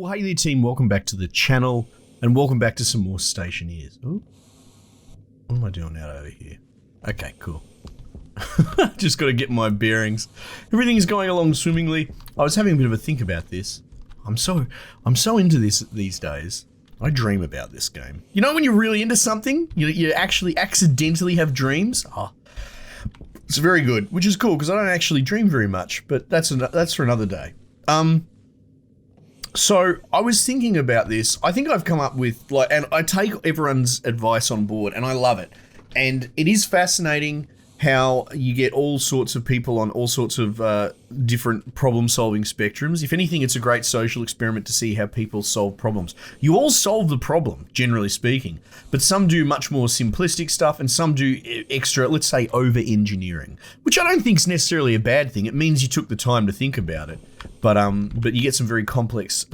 Well, hey there team, welcome back to the channel and welcome back to some more Stationeers. Ooh. What am I doing out over here? Okay, cool. Just got to get my bearings. Everything is going along swimmingly. I was having a bit of a think about this. I'm so into this these days. I dream about this game. You know when you're really into something, you actually accidentally have dreams? Oh, it's very good, which is cool because I don't actually dream very much, but that's for another day. So I was thinking about this. I think I've come up with and I take everyone's advice on board and I love it. And it is fascinating how you get all sorts of people on all sorts of different problem-solving spectrums. If anything, it's a great social experiment to see how people solve problems. You all solve the problem, generally speaking, but some do much more simplistic stuff and some do extra, let's say, over-engineering, which I don't think is necessarily a bad thing. It means you took the time to think about it, but you get some very complex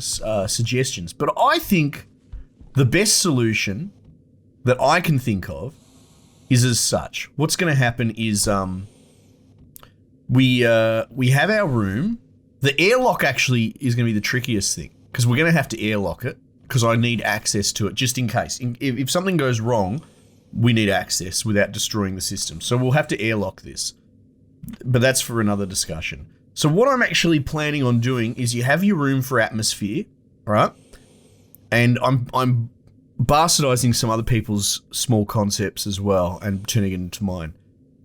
suggestions. But I think the best solution that I can think of is as such. What's going to happen is we have our room. The airlock actually is going to be the trickiest thing because we're going to have to airlock it because I need access to it just in case. If something goes wrong, we need access without destroying the system. So we'll have to airlock this, but that's for another discussion. So what I'm actually planning on doing is you have your room for atmosphere, right? And I'm bastardizing some other people's small concepts as well and turning it into mine.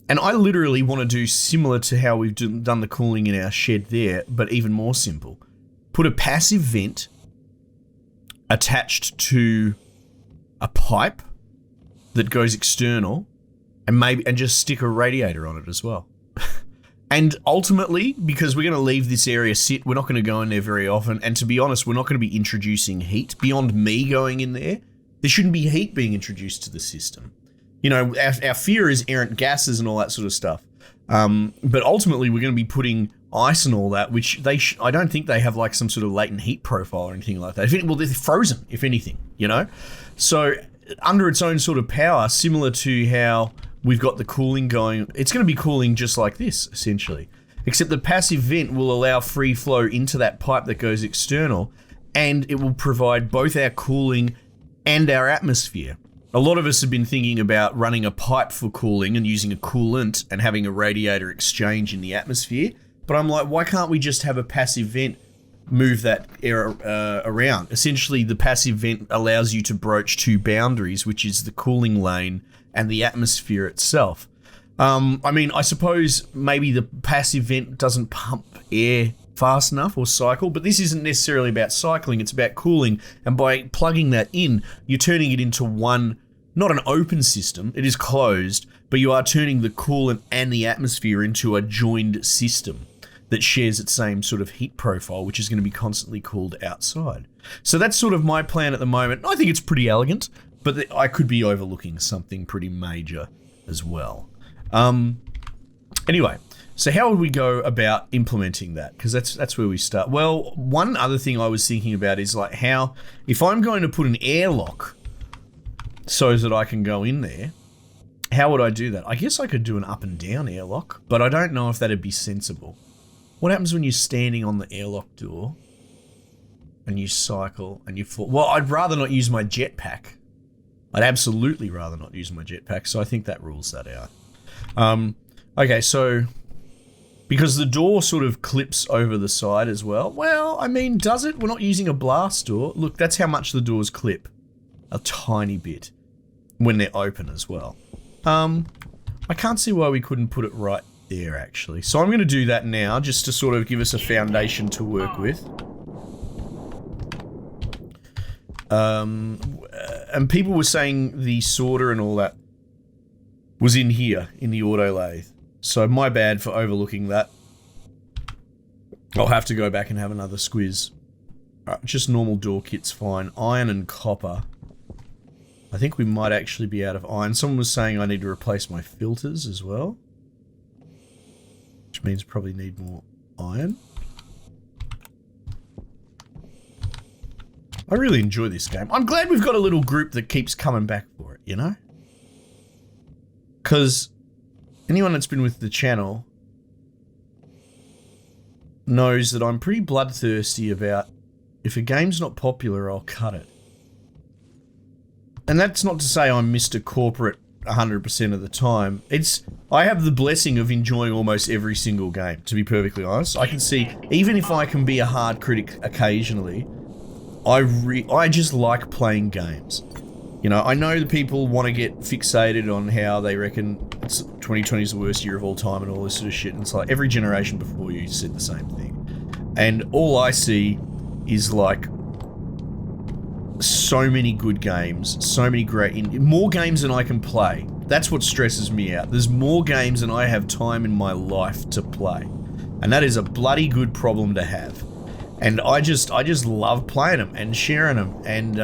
And I literally want to do similar to how we've done the cooling in our shed there, but even more simple. Put a passive vent attached to a pipe that goes external and just stick a radiator on it as well. And ultimately, because we're going to leave this area sit, we're not going to go in there very often. And to be honest, we're not going to be introducing heat beyond me going in there. There shouldn't be heat being introduced to the system. You know, our fear is errant gases and all that sort of stuff. But ultimately, we're going to be putting ice and all that, which I don't think they have like some sort of latent heat profile or anything like that. They're frozen, if anything, you know? So under its own sort of power, similar to how we've got the cooling going, it's going to be cooling just like this, essentially. Except the passive vent will allow free flow into that pipe that goes external, and it will provide both our cooling and our atmosphere. A lot of us have been thinking about running a pipe for cooling and using a coolant and having a radiator exchange in the atmosphere. But I'm like, why can't we just have a passive vent move that air around? Essentially, the passive vent allows you to broach two boundaries, which is the cooling lane and the atmosphere itself. I mean, I suppose maybe the passive vent doesn't pump air fast enough or cycle, but this isn't necessarily about cycling, it's about cooling, and by plugging that in, you're turning it into one, not an open system, it is closed, but you are turning the coolant and the atmosphere into a joined system that shares its same sort of heat profile, which is going to be constantly cooled outside. So that's sort of my plan at the moment. I think it's pretty elegant, but I could be overlooking something pretty major as well. Anyway, so how would we go about implementing that? Because that's where we start. Well, one other thing I was thinking about is like how, if I'm going to put an airlock so that I can go in there, how would I do that? I guess I could do an up and down airlock, but I don't know if that'd be sensible. What happens when you're standing on the airlock door and you cycle and you fall? Well, I'd rather not use my jetpack. I'd absolutely rather not use my jetpack, so I think that rules that out. Okay, so because the door sort of clips over the side as well. Well, I mean, does it? We're not using a blast door. Look, that's how much the doors clip. A tiny bit when they're open as well. I can't see why we couldn't put it right there, actually. So I'm going to do that now, just to sort of give us a foundation to work with. And people were saying the sorter and all that was in here, in the auto lathe. So my bad for overlooking that. I'll have to go back and have another squiz. Just normal door kit's fine. Iron and copper. I think we might actually be out of iron. Someone was saying I need to replace my filters as well, which means probably need more iron. I really enjoy this game. I'm glad we've got a little group that keeps coming back for it, you know? Because anyone that's been with the channel knows that I'm pretty bloodthirsty about If a game's not popular, I'll cut it. And that's not to say I'm Mr. Corporate 100% of the time. I have the blessing of enjoying almost every single game, to be perfectly honest. I can see, even if I can be a hard critic occasionally, I just like playing games. You know, I know that people want to get fixated on how they reckon 2020 is the worst year of all time and all this sort of shit. And it's like every generation before you said the same thing. And all I see is like so many good games, so many more games than I can play. That's what stresses me out. There's more games than I have time in my life to play. And that is a bloody good problem to have. And I just love playing them and sharing them and,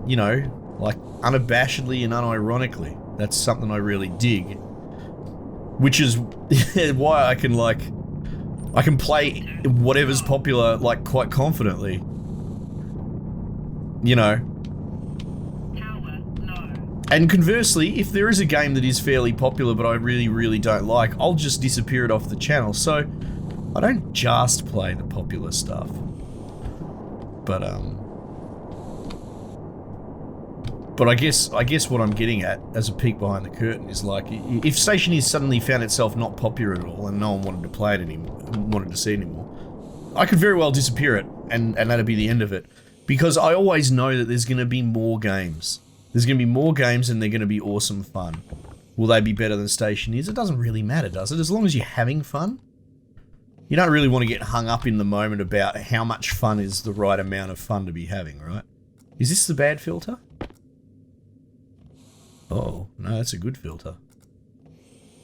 you know, like unabashedly and unironically. That's something I really dig. Which is why I can play whatever's popular, like, quite confidently. You know. And conversely, if there is a game that is fairly popular but I really, really don't like, I'll just disappear it off the channel. So, I don't just play the popular stuff. But I guess what I'm getting at, as a peek behind the curtain, is like, if Stationeers suddenly found itself not popular at all and no one wanted to play it anymore, wanted to see it anymore, I could very well disappear it and that'd be the end of it. Because I always know that there's going to be more games. There's going to be more games and they're going to be awesome fun. Will they be better than Stationeers? It doesn't really matter, does it? As long as you're having fun. You don't really want to get hung up in the moment about how much fun is the right amount of fun to be having, right? Is this the bad filter? Oh, no, that's a good filter.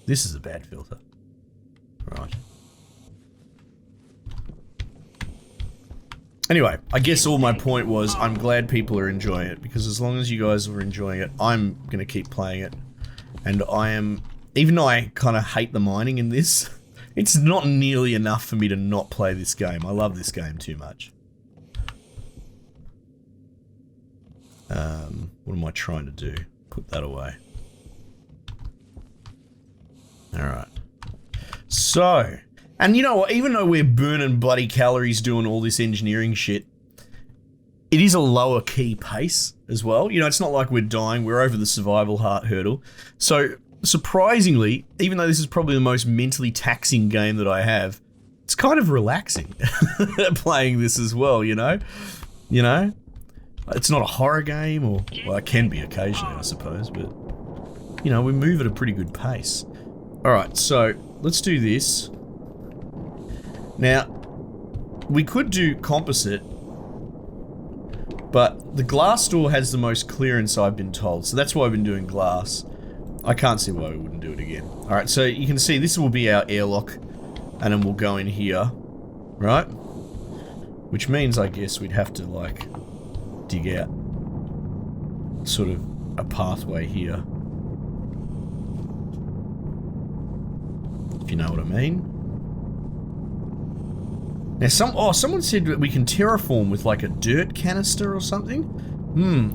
This is a bad filter. Right. Anyway, I guess all my point was I'm glad people are enjoying it, because as long as you guys are enjoying it, I'm going to keep playing it. And I am, even though I kind of hate the mining in this, it's not nearly enough for me to not play this game. I love this game too much. What am I trying to do? Put that away. Alright. So, and you know what, even though we're burning bloody calories doing all this engineering shit, it is a lower key pace as well. You know, it's not like we're dying, we're over the survival heart hurdle. So, surprisingly, even though this is probably the most mentally taxing game that I have, it's kind of relaxing playing this as well, you know? You know? It's not a horror game, or, well, it can be occasionally, I suppose, but, you know, we move at a pretty good pace. Alright, so, let's do this. Now, we could do composite, but the glass door has the most clearance, I've been told, so that's why I've been doing glass. I can't see why we wouldn't do it again. Alright, so you can see this will be our airlock, and then we'll go in here, right? Which means, I guess, we'd have to, like, dig out sort of a pathway here. If you know what I mean. Now, someone said that we can terraform with like a dirt canister or something.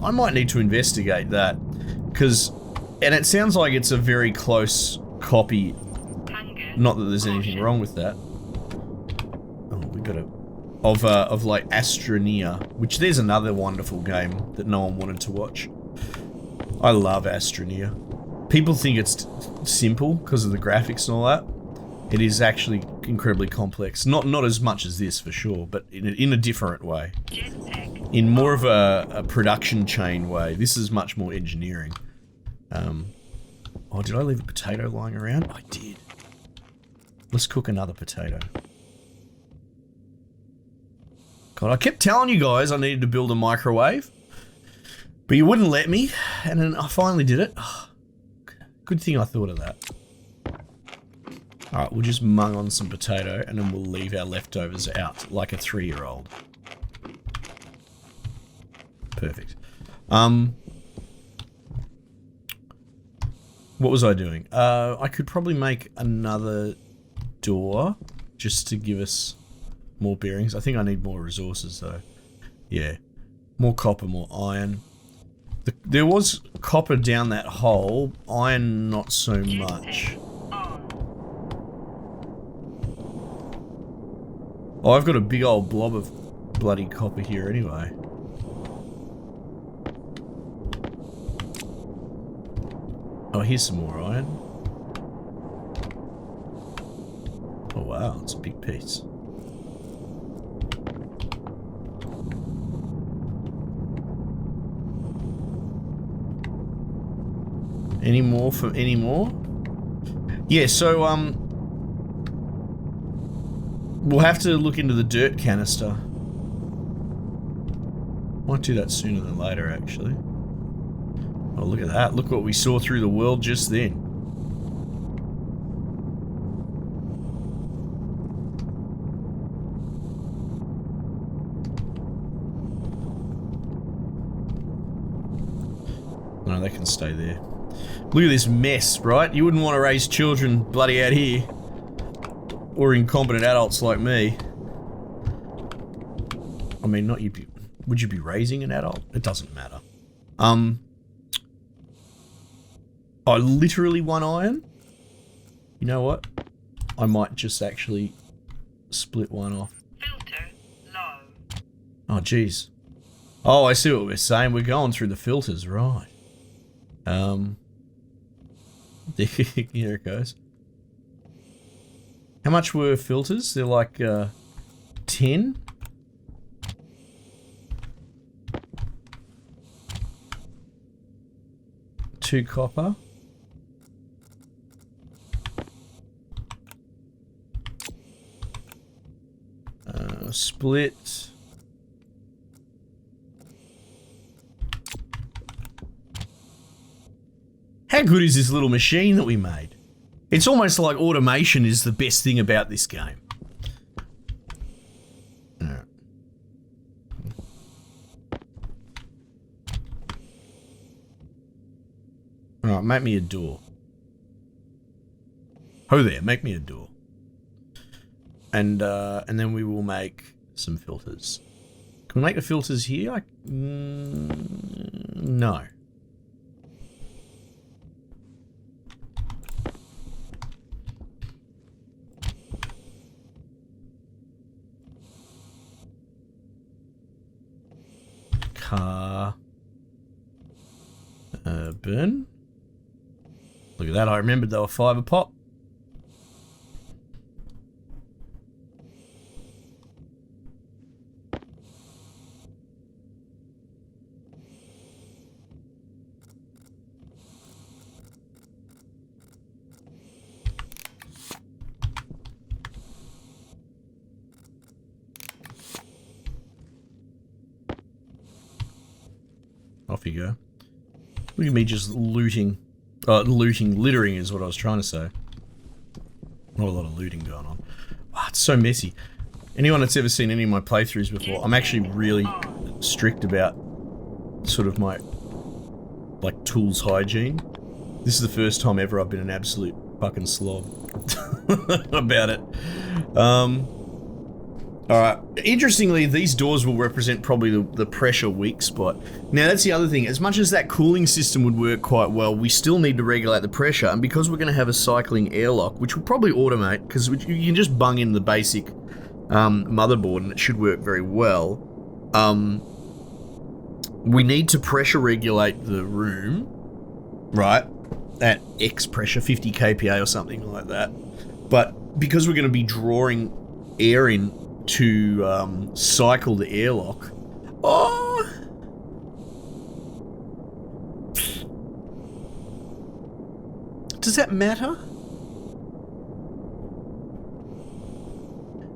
I might need to investigate that, and it sounds like it's a very close copy. Not that there's anything wrong with that. Oh, we got a of like Astroneer, which there's another wonderful game that no one wanted to watch. I love Astroneer. People think it's simple because of the graphics and all that. It is actually incredibly complex. Not as much as this for sure, but in a different way. In more of a production chain way. This is much more engineering. Oh, did I leave a potato lying around? I did. Let's cook another potato. God, I kept telling you guys I needed to build a microwave, but you wouldn't let me, and then I finally did it. Oh, good thing I thought of that. Alright, we'll just mung on some potato, and then we'll leave our leftovers out like a 3-year-old. Perfect. What was I doing? I could probably make another door, just to give us more bearings. I think I need more resources though. Yeah. More copper, more iron. There was copper down that hole. Iron, not so much. Oh, I've got a big old blob of bloody copper here anyway. Oh, here's some more iron. Oh wow, it's a big piece. Any more from any more? Yeah, so we'll have to look into the dirt canister. Might do that sooner than later, actually. Oh, look at that. Look what we saw through the world just then. No, they can stay there. Look at this mess, right? You wouldn't want to raise children bloody out here. Or incompetent adults like me. I mean, not you. Would you be raising an adult? It doesn't matter. I literally 1 iron. You know what? I might just actually split one off. Filter low. Oh, jeez. Oh, I see what we're saying. We're going through the filters, right? Here it goes. How much were filters? They're like 10. Two copper. Split. How good is this little machine that we made? It's almost like automation is the best thing about this game. Alright. Alright, make me a door. Ho there, make me a door. And then we will make some filters. Can we make the filters here? No. Burn. Look at that, I remembered they were 5 a pop. Off you go. Look at me just looting. Littering is what I was trying to say. Not a lot of looting going on. Wow, it's so messy. Anyone that's ever seen any of my playthroughs before, I'm actually really strict about sort of my, like, tools hygiene. This is the first time ever I've been an absolute fucking slob about it. Alright, interestingly, these doors will represent probably the pressure weak spot. Now, that's the other thing. As much as that cooling system would work quite well, we still need to regulate the pressure, and because we're going to have a cycling airlock, which will probably automate, because you can just bung in the basic motherboard and it should work very well, we need to pressure regulate the room, right, at X pressure, 50 kPa or something like that. But because we're going to be drawing air in to cycle the airlock. Oh! Does that matter?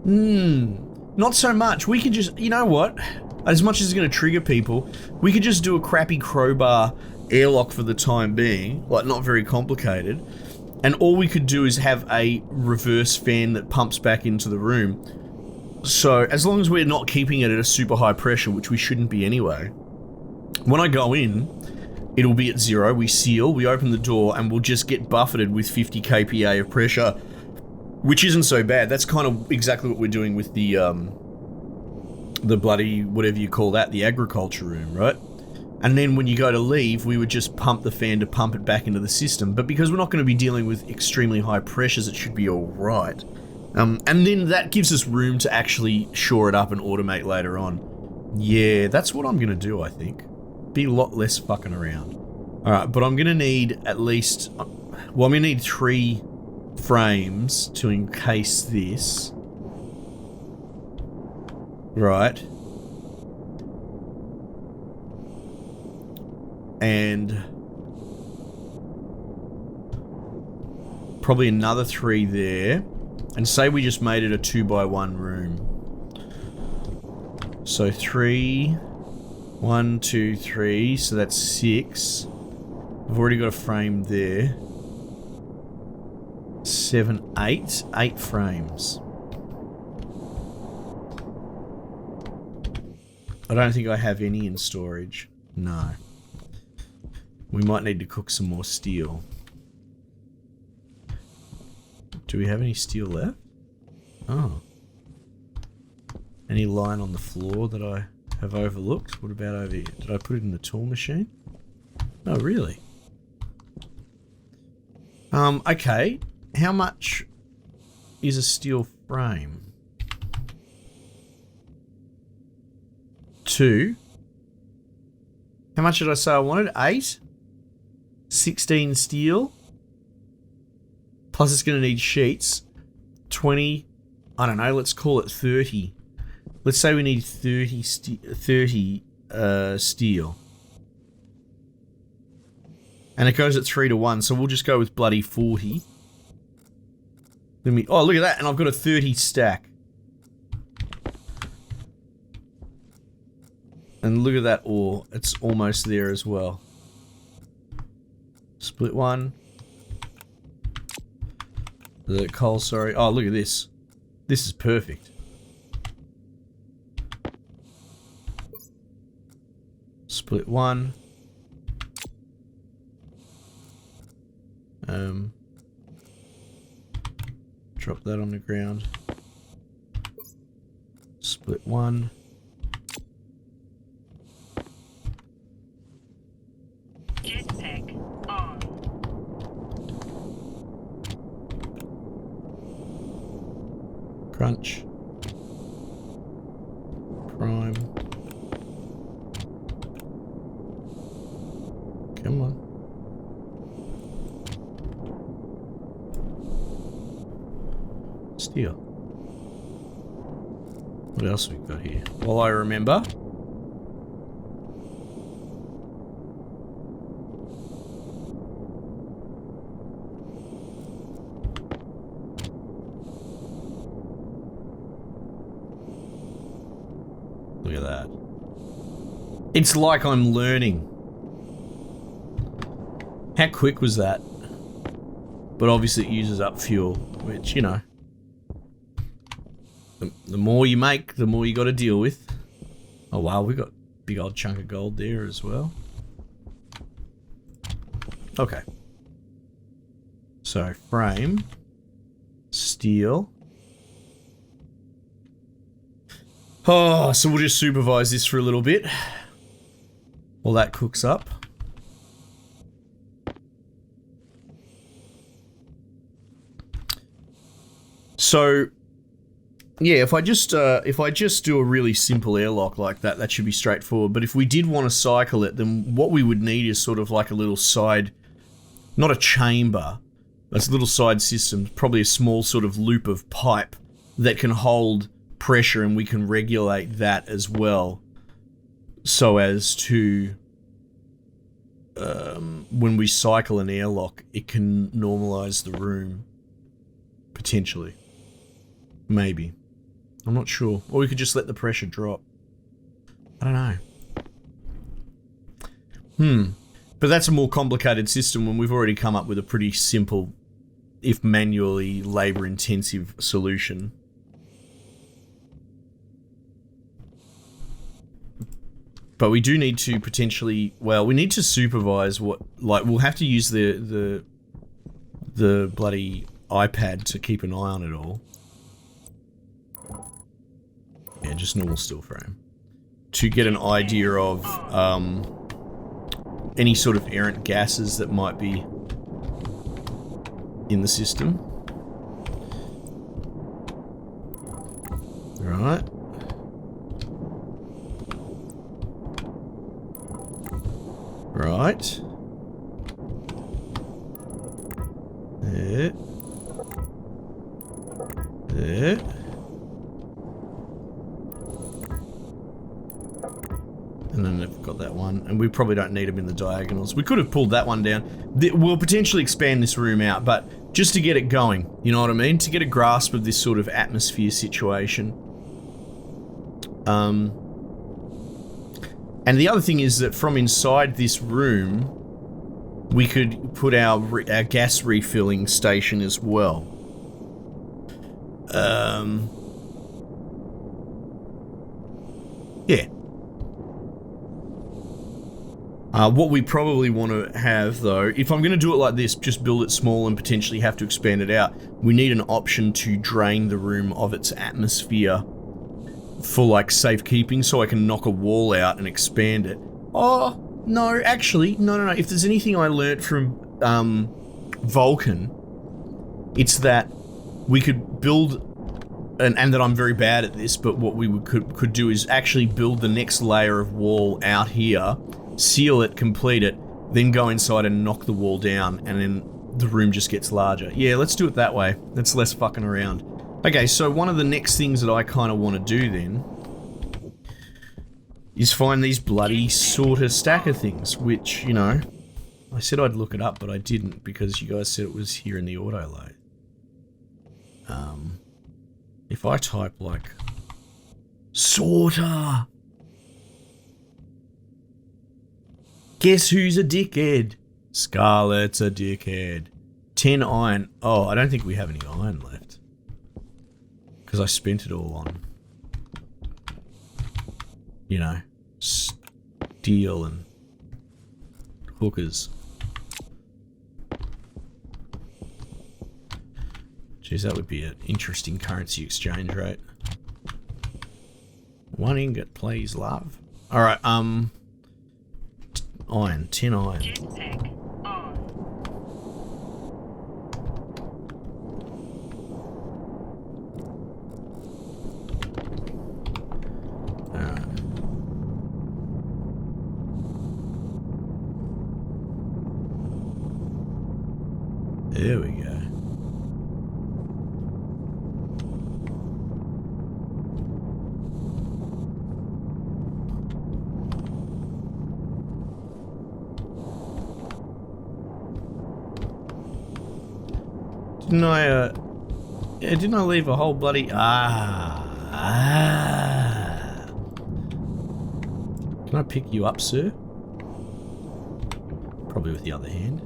Not so much. We could just, you know what? As much as it's going to trigger people, we could just do a crappy crowbar airlock for the time being, like not very complicated, and all we could do is have a reverse fan that pumps back into the room. So, as long as we're not keeping it at a super high pressure, which we shouldn't be anyway, when I go in, it'll be at 0, we seal, we open the door, and we'll just get buffeted with 50 kPa of pressure, which isn't so bad. That's kind of exactly what we're doing with the bloody, whatever you call that, the agriculture room, right? And then when you go to leave, we would just pump the fan to pump it back into the system. But because we're not going to be dealing with extremely high pressures, it should be alright. And then that gives us room to actually shore it up and automate later on. Yeah, that's what I'm going to do, I think. Be a lot less fucking around. Alright, but I'm going to need at least... Well, I'm going to need 3 frames to encase this. Right. And... probably another 3 there. And say we just made it a 2x1 room. So 3, 1, 2, 3, so that's 6. I've already got a frame there. 7, 8. 8 frames. I don't think I have any in storage. No. We might need to cook some more steel. Do we have any steel left? Oh. Any line on the floor that I have overlooked? What about over here? Did I put it in the tool machine? Oh, really? Okay. How much is a steel frame? 2. How much did I say I wanted? 8? 16 steel? Plus it's going to need sheets. 20, I don't know, let's call it 30. Let's say we need 30 steel. And it goes at 3-to-1, so we'll just go with bloody 40. Let me, oh, look at that, and I've got a 30 stack. And look at that ore, it's almost there as well. Split one. The coal, sorry. Oh, look at this. This is perfect. Split one. Drop that on the ground. Split one. Jetpack on. Crunch. Prime. Come on. Steel. What else we got here? Well, I remember. Look at that. It's like I'm learning. How quick was that? But obviously it uses up fuel, which, you know. The more you make, the more you got to deal with. Oh wow, we got a big old chunk of gold there as well. Okay. So, frame. Steel. Oh, so we'll just supervise this for a little bit while that cooks up. So, yeah, if I just do a really simple airlock like that, that should be straightforward. But if we did want to cycle it, then what we would need is sort of like a little side, not a chamber, but a little side system, probably a small sort of loop of pipe that can hold pressure, and we can regulate that as well, so as to when we cycle an airlock, it can normalize the room, potentially. Maybe. I'm not sure. Or we could just let the pressure drop. I don't know. But that's a more complicated system when we've already come up with a pretty simple, if manually labor-intensive solution. But we do need to potentially, well, we need to supervise what, like, we'll have to use the bloody iPad to keep an eye on it all. Yeah, just normal steel frame. To get an idea of any sort of errant gases that might be in the system. Right. Right. There. There. And then they've got that one. And we probably don't need them in the diagonals. We could have pulled that one down. We'll potentially expand this room out, but just to get it going, you know what I mean? To get a grasp of this sort of atmosphere situation. And the other thing is that from inside this room, we could put our gas refilling station as well. Yeah. What we probably want to have, though, if I'm going to do it like this, just build it small and potentially have to expand it out, we need an option to drain the room of its atmosphere for, like, safekeeping, so I can knock a wall out and expand it. Oh, no, actually, no. If there's anything I learnt from Vulcan, it's that we could build, and that I'm very bad at this, but what we could do is actually build the next layer of wall out here, seal it, complete it, then go inside and knock the wall down, and then the room just gets larger. Yeah, let's do it that way. That's less fucking around. Okay, so one of the next things that I kind of want to do then is find these bloody sorter stacker things, which, you know, I said I'd look it up, but I didn't because you guys said it was here in the auto load. If I type like sorter, guess who's a dickhead? Scarlet's a dickhead. 10 iron. Oh, I don't think we have any iron left. Because I spent it all on, you know, steel and hookers. Jeez, that would be an interesting currency exchange rate. 1 ingot, please, love. Alright, iron, 10 iron. Jetpack on. There we go. Didn't I leave a whole bloody... Can I pick you up, sir? Probably with the other hand.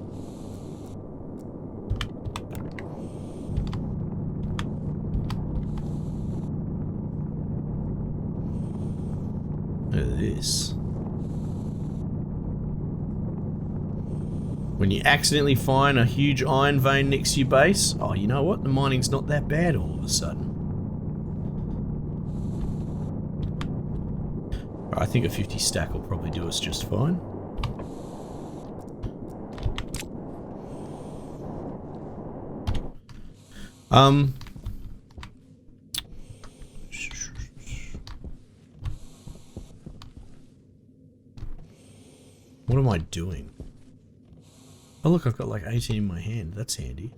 Look at this. When you accidentally find a huge iron vein next to your base, oh, you know what? The mining's not that bad all of a sudden. I think a 50 stack will probably do us just fine. What am I doing? Oh look, I've got like 18 in my hand. That's handy.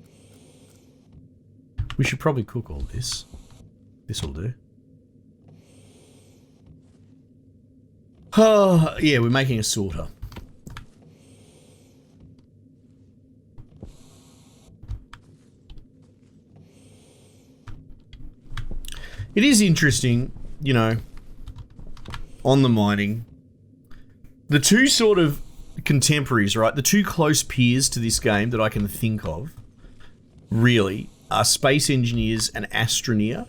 We should probably cook all this. This'll do. Oh, yeah, we're making a sorter. It is interesting, you know, on the mining. The two sort of contemporaries, right? The two close peers to this game that I can think of, really, are Space Engineers and Astroneer.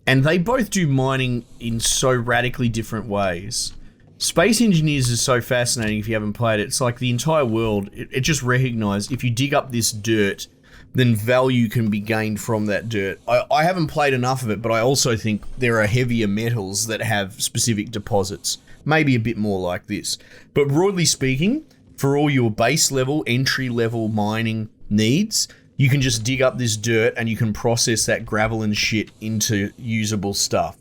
And they both do mining in so radically different ways. Space Engineers is so fascinating if you haven't played it. It's like the entire world, it just recognised if you dig up this dirt, then value can be gained from that dirt. I haven't played enough of it, but I also think there are heavier metals that have specific deposits. Maybe a bit more like this. But broadly speaking, for all your base level, entry level mining needs, you can just dig up this dirt and you can process that gravel and shit into usable stuff,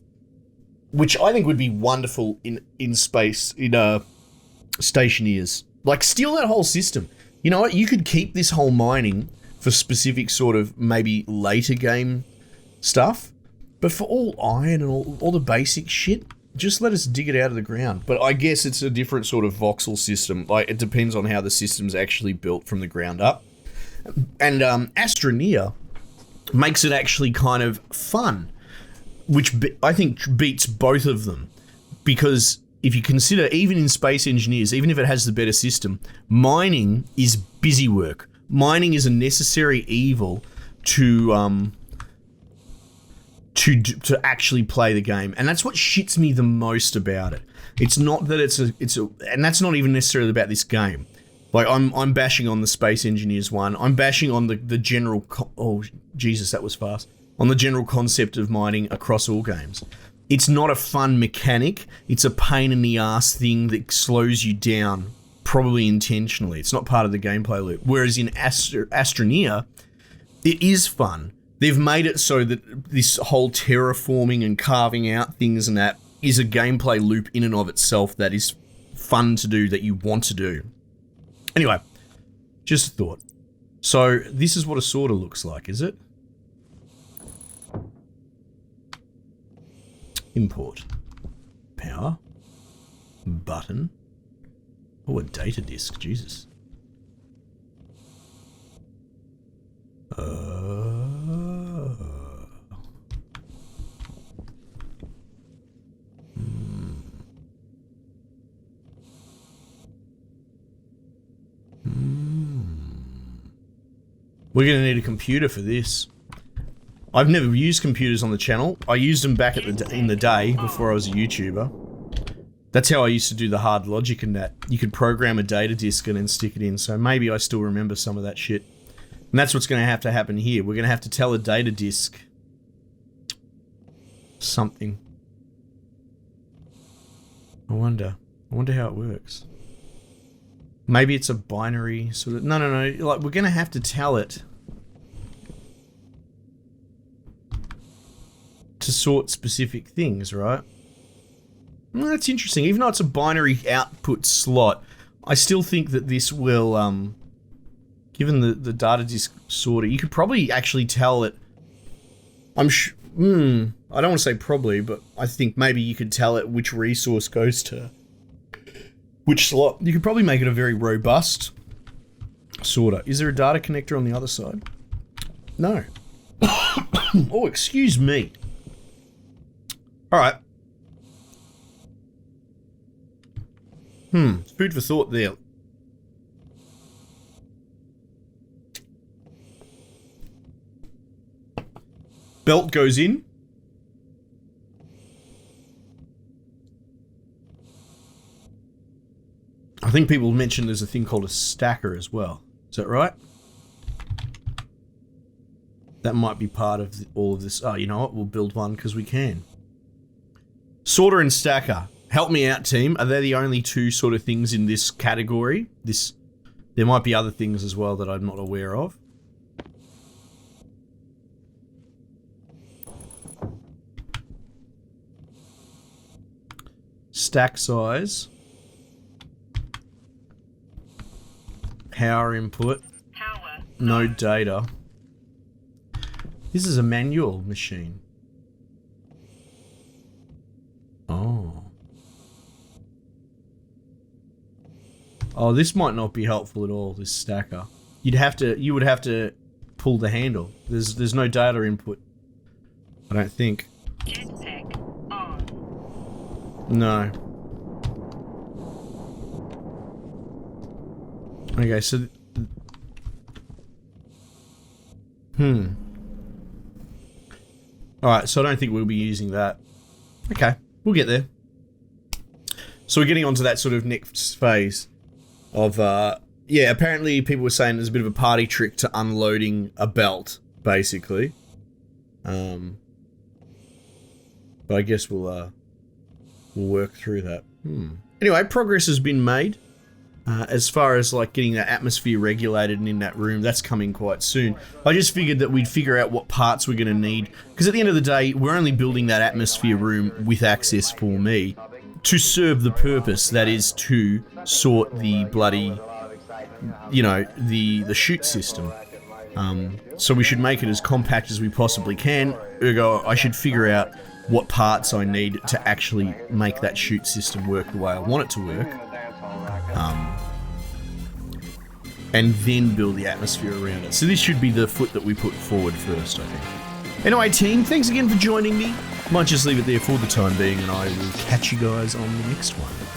which I think would be wonderful in space, in stationeers. Like, steal that whole system. You know what? You could keep this whole mining for specific sort of maybe later game stuff, but for all iron and all the basic shit, just let us dig it out of the ground. But I guess it's a different sort of voxel system. Like, it depends on how the system's actually built from the ground up. And Astroneer makes it actually kind of fun, which I think beats both of them. Because if you consider, even in Space Engineers, even if it has the better system, mining is busy work. Mining is a necessary evil to actually play the game, and that's what shits me the most about it. It's not that it's a, and that's not even necessarily about this game. Like, I'm bashing on the Space Engineers one. I'm bashing on the general. Oh Jesus, that was fast. On the general concept of mining across all games. It's not a fun mechanic. It's a pain in the ass thing that slows you down, probably intentionally. It's not part of the gameplay loop. Whereas in Astroneer, it is fun. They've made it so that this whole terraforming and carving out things and that is a gameplay loop in and of itself that is fun to do, that you want to do. Anyway, just a thought. So this is what a sorter looks like, is it? Import. Power. Button. Oh, a data disk. Jesus. We're going to need a computer for this. I've never used computers on the channel. I used them back in the day before I was a YouTuber. That's how I used to do the hard logic and that. You could program a data disk and then stick it in. So maybe I still remember some of that shit. And that's what's going to happen here. We're going to have to tell a data disk something. I wonder how it works. Maybe it's a binary sort of... No. Like, we're going to have to tell it to sort specific things, right? Well, that's interesting. Even though it's a binary output slot, I still think that this will, given the data disk sorter, you could probably actually tell it... I don't want to say probably, but I think maybe you could tell it which resource goes to which slot. You could probably make it a very robust sorter. Is there a data connector on the other side? No. Oh, excuse me. All right. Food for thought there. Belt goes in. I think people mentioned there's a thing called a stacker as well. Is that right? That might be part of all of this. Oh, you know what? We'll build one because we can. Sorter and stacker. Help me out, team. Are they the only two sort of things in this category? There might be other things as well that I'm not aware of. Stack size. Power input. Power. No data. This is a manual machine. Oh. Oh, this might not be helpful at all, this stacker. You would have to pull the handle. There's no data input. I don't think. Jetpack on. No. Okay, so... Alright, so I don't think we'll be using that. Okay, we'll get there. So we're getting onto that sort of next phase of, yeah, apparently people were saying there's a bit of a party trick to unloading a belt, basically. But I guess we'll work through that. Anyway, progress has been made. As far as like getting that atmosphere regulated and in that room, that's coming quite soon. I just figured that we'd figure out what parts we're going to need, because at the end of the day, we're only building that atmosphere room with access for me to serve the purpose that is to sort the bloody, the chute system. So we should make it as compact as we possibly can. Ergo, I should figure out what parts I need to actually make that chute system work the way I want it to work. And then build the atmosphere around it. So this should be the foot that we put forward first, I think. Anyway, team, thanks again for joining me. Might just leave it there for the time being, and I will catch you guys on the next one.